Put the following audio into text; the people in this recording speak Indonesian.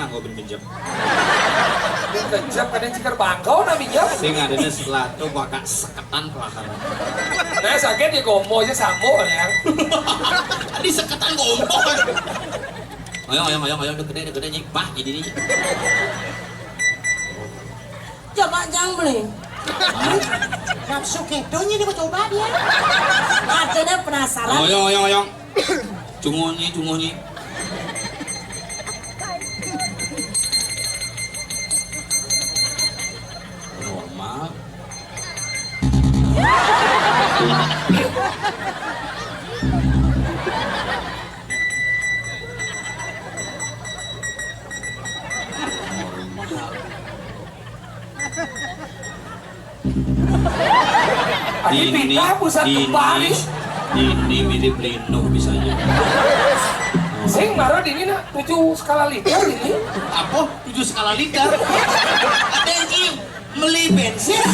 nganggo ben kejep. Ben kejep kadang cikar bangkau na bijak. Sing adanya setelah tuh bakal seketan pelakan. Nah sakit di kombo aja sambo ya. Tadi seketan gombol. Ayo, gede nyipah jadi ini. Coba jangan beli. Nafsu kedonya dia coba dia. Ada dah penasaran. Ayo. Cungunyi. Normal. Ini pindah pusat kembali. Ini mirip Lino bisanya. Sing marah ini nak 7 skala liter ini. Apa? 7 skala liter? Ada yang beli bensin?